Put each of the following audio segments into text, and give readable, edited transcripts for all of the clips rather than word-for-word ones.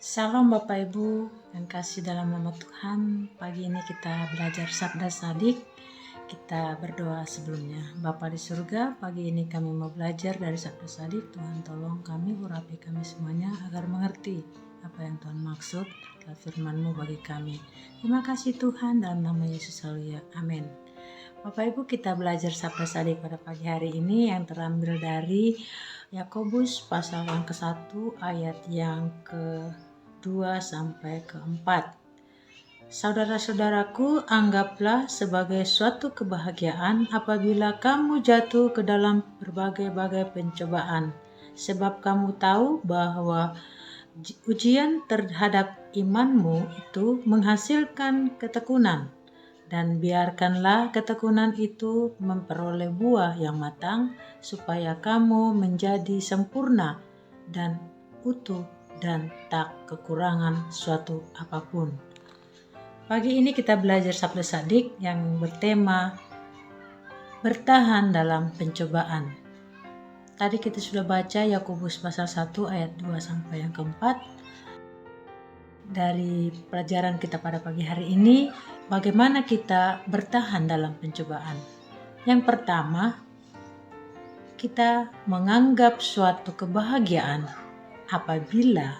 Salam Bapak Ibu yang kasih dalam nama Tuhan. Pagi ini kita belajar Sabda Sadik. Kita berdoa sebelumnya. Bapa di surga, pagi ini kami mau belajar dari Sabda Sadik. Tuhan tolong kami, urapi kami semuanya agar mengerti apa yang Tuhan maksud dalam firman-Mu bagi kami. Terima kasih Tuhan, dalam nama Yesus Haleluya. Amin. Bapak Ibu, kita belajar Sabda Sadik pada pagi hari ini yang terambil dari Yakobus pasal yang ke-1 ayat yang ke-2 sampai ke-4. Saudara-saudaraku, anggaplah sebagai suatu kebahagiaan apabila kamu jatuh ke dalam berbagai-bagai pencobaan, sebab kamu tahu bahwa ujian terhadap imanmu itu menghasilkan ketekunan. Dan biarkanlah ketekunan itu memperoleh buah yang matang, supaya kamu menjadi sempurna dan utuh dan tak kekurangan suatu apapun. Pagi ini kita belajar Sabda Sadik yang bertema bertahan dalam pencobaan. Tadi kita sudah baca Yakobus pasal 1 ayat 2 sampai yang ke-4. Dari pelajaran kita pada pagi hari ini, bagaimana kita bertahan dalam pencobaan. Yang pertama, kita menganggap suatu kebahagiaan apabila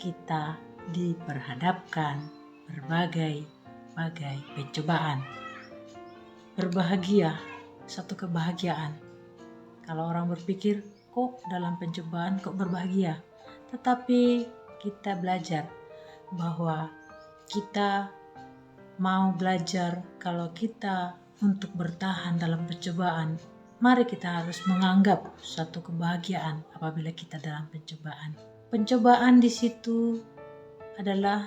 kita diperhadapkan berbagai pencobaan. Berbahagia, satu kebahagiaan. Kalau orang berpikir, kok dalam pencobaan kok berbahagia? Tetapi kita belajar bahwa kita mau belajar kalau kita untuk bertahan dalam pencobaan, mari kita harus menganggap suatu kebahagiaan apabila kita dalam pencobaan. Pencobaan di situ adalah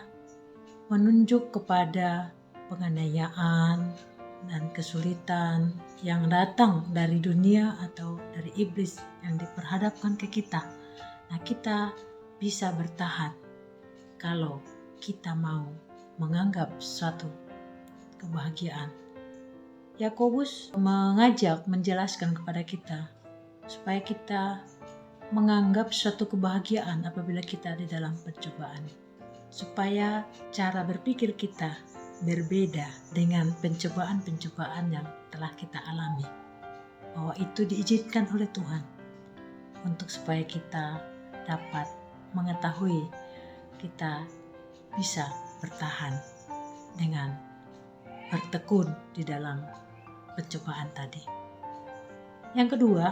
menunjuk kepada penganiayaan dan kesulitan yang datang dari dunia atau dari iblis yang diperhadapkan ke kita. Nah, kita bisa bertahan kalau kita mau menganggap suatu kebahagiaan. Yakobus menjelaskan kepada kita supaya kita menganggap suatu kebahagiaan apabila kita di dalam pencobaan. Supaya cara berpikir kita berbeda dengan pencobaan-pencobaan yang telah kita alami. Bahwa itu diizinkan oleh Tuhan untuk supaya kita dapat mengetahui kita bisa bertahan dengan bertekun di dalam pencobaan tadi. Yang kedua,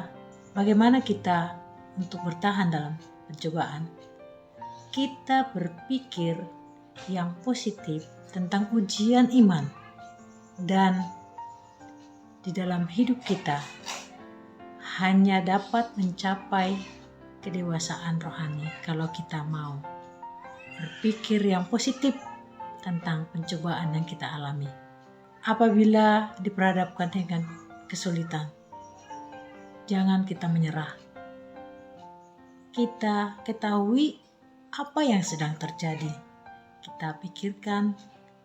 bagaimana kita untuk bertahan dalam pencobaan? Kita berpikir yang positif tentang ujian iman, dan di dalam hidup kita hanya dapat mencapai kedewasaan rohani kalau kita mau berpikir yang positif tentang pencobaan yang kita alami. Apabila diperhadapkan dengan kesulitan, jangan kita menyerah. Kita ketahui apa yang sedang terjadi. Kita pikirkan,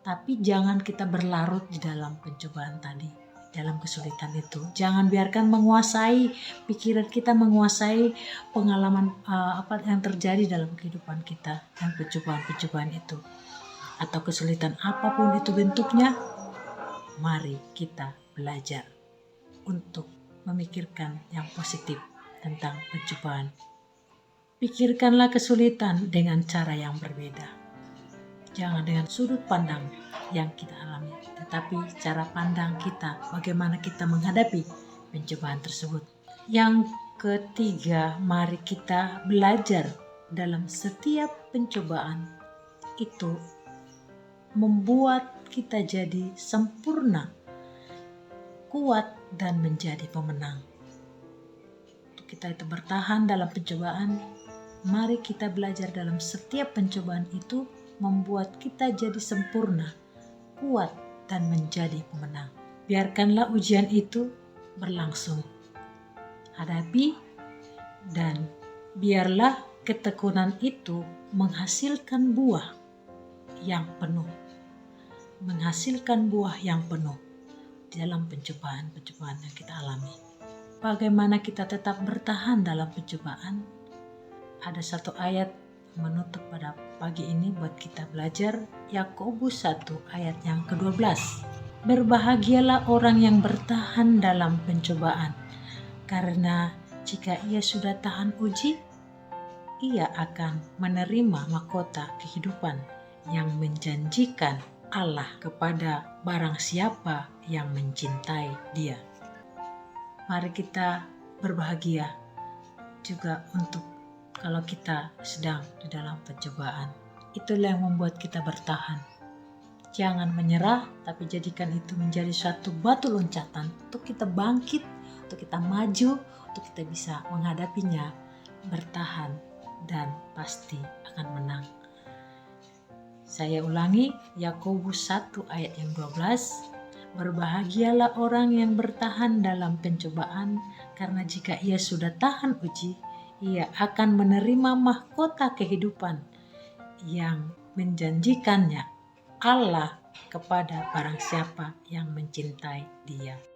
tapi jangan kita berlarut di dalam pencobaan tadi, dalam kesulitan itu. Jangan biarkan menguasai pikiran kita, menguasai pengalaman apa yang terjadi dalam kehidupan kita dan pencobaan-pencobaan itu atau kesulitan apapun itu bentuknya. Mari kita belajar untuk memikirkan yang positif tentang pencobaan. Pikirkanlah kesulitan dengan cara yang berbeda. Jangan dengan sudut pandang yang kita alami, tetapi cara pandang kita, bagaimana kita menghadapi pencobaan tersebut. Yang ketiga, mari kita belajar dalam setiap pencobaan itu membuat kita jadi sempurna, kuat, dan menjadi pemenang. Untuk kita itu bertahan dalam pencobaan, mari kita belajar dalam setiap pencobaan itu membuat kita jadi sempurna, kuat, dan menjadi pemenang. Biarkanlah ujian itu berlangsung. Hadapi, dan biarlah ketekunan itu menghasilkan buah yang penuh. Menghasilkan buah yang penuh dalam pencobaan-pencobaan yang kita alami. Bagaimana kita tetap bertahan dalam pencobaan? Ada satu ayat menutup pada pagi ini buat kita belajar Yakobus 1 ayat yang ke-12. Berbahagialah orang yang bertahan dalam pencobaan, karena jika ia sudah tahan uji, ia akan menerima mahkota kehidupan yang menjanjikan Allah kepada barang siapa yang mencintai Dia. Mari kita berbahagia juga untuk kalau kita sedang di dalam pencobaan. Itulah yang membuat kita bertahan. Jangan menyerah, tapi jadikan itu menjadi suatu batu loncatan untuk kita bangkit, untuk kita maju, untuk kita bisa menghadapinya, bertahan, dan pasti akan menang. Saya ulangi, Yakobus 1 ayat yang 12. Berbahagialah orang yang bertahan dalam pencobaan, karena jika ia sudah tahan uji, ia akan menerima mahkota kehidupan yang menjanjikannya Allah kepada barang siapa yang mencintai Dia.